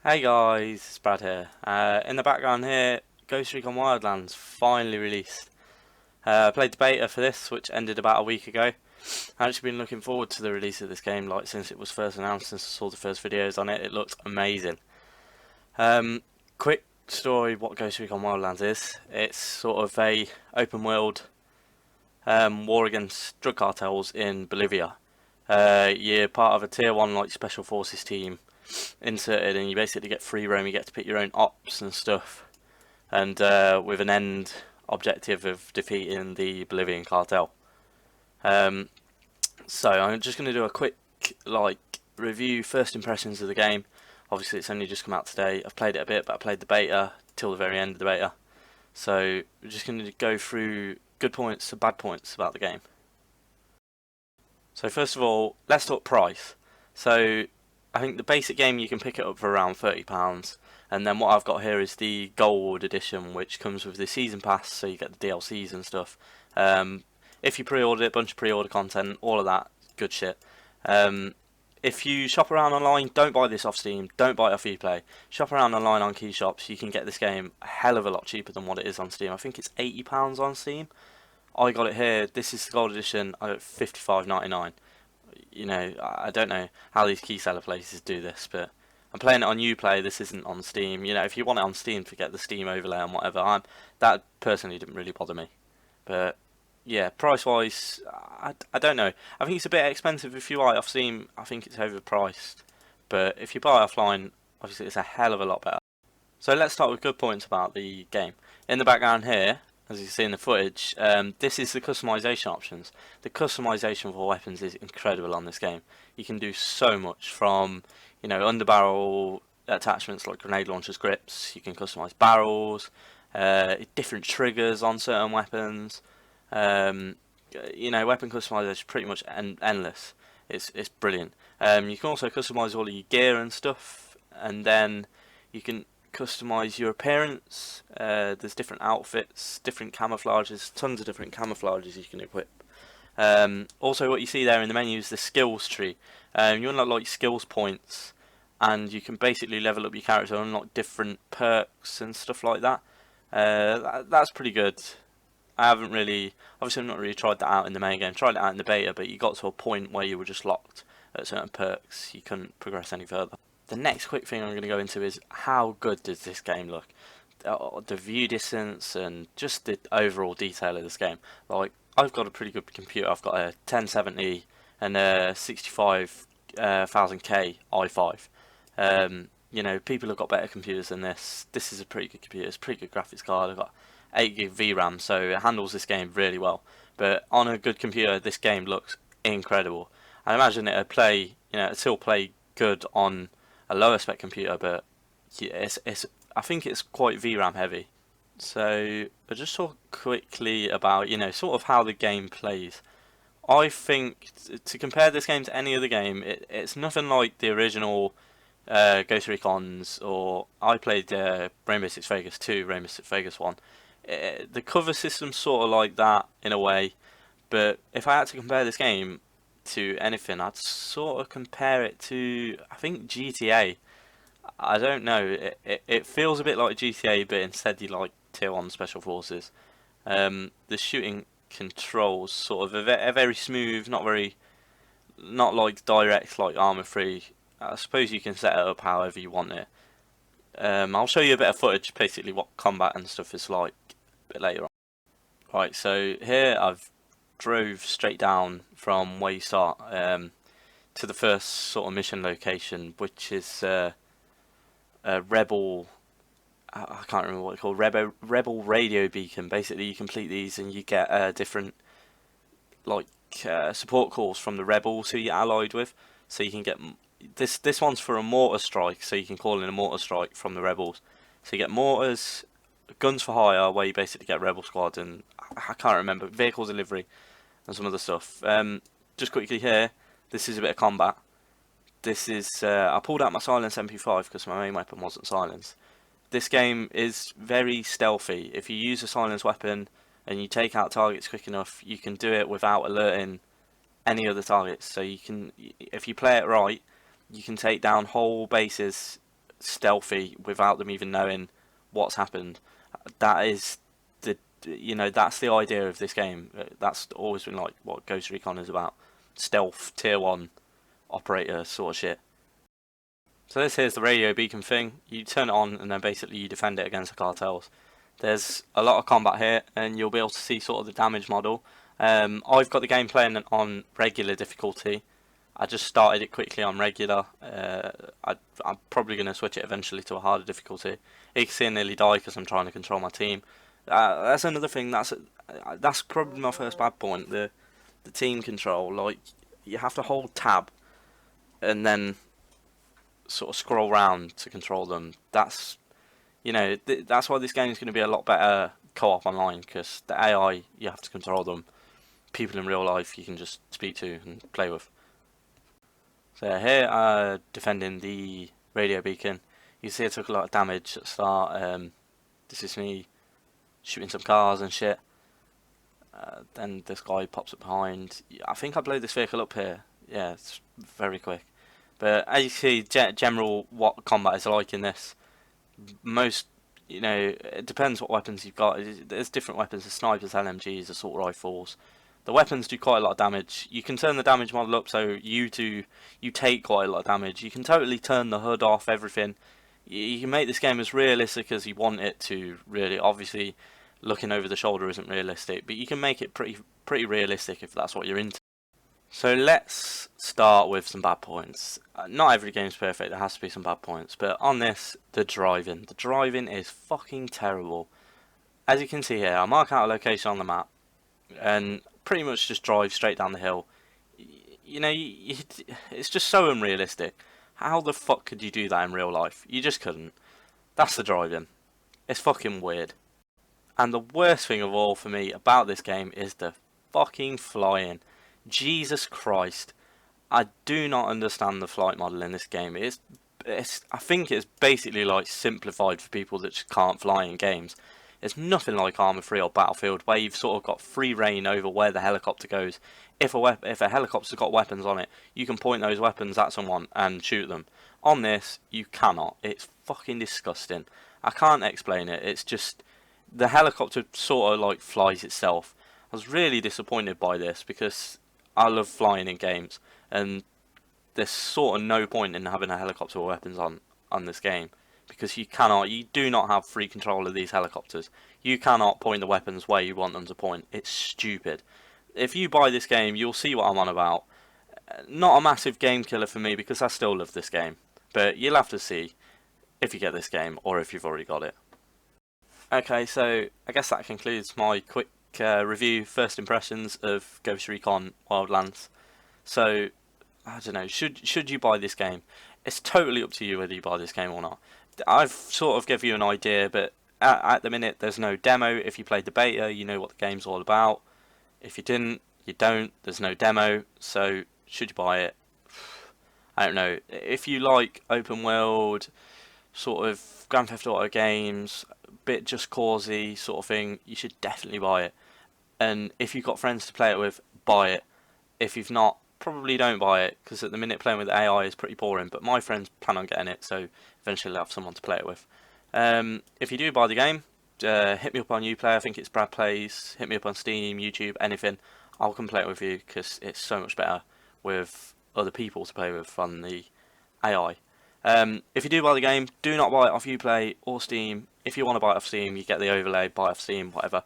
Hey guys, it's Brad here. In the background here, Recon Wildlands finally released. I played the beta for this, which ended about a week ago. I've actually been looking forward to the release of this game, like since it was first announced, since I saw the first videos on it. It looked amazing. Quick story: what Recon Wildlands is. It's sort of a open world war against drug cartels in Bolivia. You're part of a tier 1 like special forces team inserted, and you basically get free roam. You get to pick your own ops and stuff, and with an end objective of defeating the Bolivian cartel. Um, so I'm just going to do a quick review, first impressions of the game. Obviously, it's only just come out today. I've played it a bit, but I played the beta till the very end of the beta. So we're just going to go through good points to bad points about the game. So first of all, let's talk price. So I think the basic game you can pick it up for around £30, and then what I've got here is the gold edition, which comes with the season pass, so you get the DLCs and stuff. If you pre-order it, bunch of pre-order content, all of that good shit. If you shop around online, don't buy this off Steam, don't buy it off UPLAY. Shop around online on key shops. You can get this game a hell of a lot cheaper than what it is on Steam. I think it's £80 on Steam. I got it here. This is the gold edition. I got £55.99. You know, I don't know how these key seller places do this, but I'm playing it on UPlay. This isn't on Steam. You know, if you want it on Steam to get the Steam overlay and whatever, that personally didn't really bother me. But yeah, price wise, I don't know. I think it's a bit expensive if you buy it off Steam. I think it's overpriced. But if you buy it offline, obviously it's a hell of a lot better. So let's start with good points about the game. In the background here, as you see in the footage, this is the customization options. The customization for weapons is incredible on this game. You can do so much from, you know, underbarrel attachments like grenade launchers, grips. You can customize barrels, different triggers on certain weapons. You know, weapon customization is pretty much endless. It's brilliant. You can also customize all of your gear and stuff, and then you can customize your appearance. There's different outfits, different camouflages, tons of different camouflages you can equip. Also, what you see there in the menu is the skills tree. You unlock like skills points, and you can basically level up your character and unlock different perks and stuff like that. That's pretty good. I haven't really, obviously I've not really tried that out in the main game. Tried it out in the beta, but you got to a point where you were just locked at certain perks. You couldn't progress any further. The next quick thing I'm going to go into is how good does this game look? The view distance and just the overall detail of this game. Like, I've got a pretty good computer. I've got a 1070 and a 65,000K i5. You know, people have got better computers than this. This is a pretty good computer. It's a pretty good graphics card. I've got 8 GB VRAM, so it handles this game really well. But on a good computer, this game looks incredible. I imagine it'll play, you know, it'll still play good on a lower spec computer, but yeah, I think it's quite VRAM heavy. So I'll just talk quickly about, you know, sort of how the game plays. I think to compare this game to any other game, it's nothing like the original Ghost Recon's, or I played Rainbow Six Vegas 2, Rainbow Six Vegas 1. The cover system's sort of like that in a way, but if I had to compare this game to anything, I'd sort of compare it to, I think, GTA. I don't know, it feels a bit like GTA, but instead you like tier 1 special forces. The shooting controls sort of are very smooth, not like direct like Armour 3. I suppose you can set it up however you want it. I'll show you a bit of footage, basically what combat and stuff is like a bit later on. Right, so here I've drove straight down from where you start to the first sort of mission location, which is a Rebel. I can't remember what it's called. Rebel radio beacon. Basically, you complete these and you get different like support calls from the rebels who you're allied with. So you can get this one's for a mortar strike, so you can call in a mortar strike from the rebels. So you get mortars, guns for hire, where you basically get rebel squad, and I can't remember, vehicle delivery and some other stuff. Just quickly here, this is a bit of combat. This is I pulled out my silence MP5 because my main weapon wasn't silence. This game is very stealthy. If you use a silence weapon and you take out targets quick enough, you can do it without alerting any other targets. So you can, if you play it right, you can take down whole bases stealthy without them even knowing what's happened. That is that's the idea of this game. That's always been like what Ghost Recon is about. Stealth, tier 1 operator sort of shit. So this here's the radio beacon thing. You turn it on and then basically you defend it against the cartels. There's a lot of combat here and you'll be able to see sort of the damage model. I've got the game playing on regular difficulty. I just started it quickly on regular. I'm probably going to switch it eventually to a harder difficulty. You can see I nearly die because I'm trying to control my team. That's another thing. That's probably my first bad point. The team control. Like, you have to hold tab and then sort of scroll round to control them. That's that's why this game is going to be a lot better co-op online, because the AI, you have to control them. People in real life you can just speak to and play with. So here, defending the radio beacon. You see I took a lot of damage at the start. This is me shooting some cars and shit. Then this guy pops up behind. I think I blew this vehicle up here. Yeah, it's very quick. But as you see, general what combat is like in this. Most, it depends what weapons you've got. There's different weapons: the snipers, LMGs, assault rifles. The weapons do quite a lot of damage. You can turn the damage model up so you take quite a lot of damage. You can totally turn the HUD off, everything. You can make this game as realistic as you want it to. Really, obviously, looking over the shoulder isn't realistic, but you can make it pretty realistic if that's what you're into. So let's start with some bad points. Not every game's perfect, there has to be some bad points, but on this, the driving. The driving is fucking terrible. As you can see here, I mark out a location on the map, and pretty much just drive straight down the hill. It's just so unrealistic. How the fuck could you do that in real life? You just couldn't. That's the driving. It's fucking weird. And the worst thing of all for me about this game is the fucking flying. Jesus Christ. I do not understand the flight model in this game. I think it's basically like simplified for people that just can't fly in games. It's nothing like Arma 3 or Battlefield, where you've sort of got free reign over where the helicopter goes. If a helicopter's got weapons on it, you can point those weapons at someone and shoot them. On this, you cannot. It's fucking disgusting. I can't explain it. It's just, the helicopter sort of like flies itself. I was really disappointed by this because I love flying in games, and there's sort of no point in having a helicopter or weapons on this game, because you do not have free control of these helicopters. You cannot point the weapons where you want them to point. It's stupid. If you buy this game, you'll see what I'm on about. Not a massive game killer for me, because I still love this game, but you'll have to see if you get this game or if you've already got it. Okay, so I guess that concludes my quick review, first impressions of Ghost Recon Wildlands. So I don't know, should you buy this game? It's totally up to you whether you buy this game or not. I've sort of give you an idea, but at the minute there's no demo. If you played the beta, you know what the game's all about. If you didn't, you don't. There's no demo, so should you buy it? I don't know. If you like open world, sort of Grand Theft Auto games, bit Just Cause-y sort of thing, you should definitely buy it. And if you've got friends to play it with, buy it. If you've not, probably don't buy it, because at the minute playing with AI is pretty boring, but my friends plan on getting it, so eventually I'll have someone to play it with. If you do buy the game, hit me up on UPLAY, I think it's Brad Plays, hit me up on Steam, YouTube, anything. I'll come play it with you, because it's so much better with other people to play with on the AI. If you do buy the game, do not buy it off UPLAY or Steam. If you want to buy it off Steam, you get the overlay, buy it off Steam, whatever.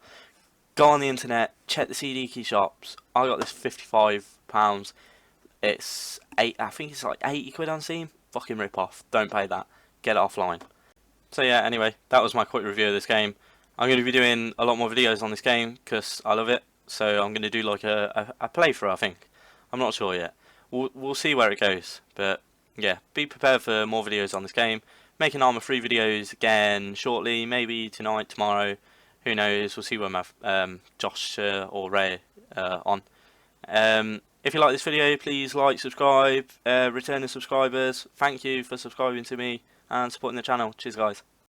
Go on the internet, check the CD key shops. I got this £55. It's I think it's like 80 quid on Steam. Fucking rip off. Don't pay that. Get it offline. So yeah, anyway, that was my quick review of this game. I'm going to be doing a lot more videos on this game because I love it. So I'm going to do like a playthrough, I think. I'm not sure yet. We'll see where it goes. But yeah, be prepared for more videos on this game. Making Arma 3 videos again shortly, maybe tonight, tomorrow. Who knows? We'll see when I have Josh or Ray on. If you like this video, please like, subscribe, returning subscribers. Thank you for subscribing to me and supporting the channel. Cheers, guys.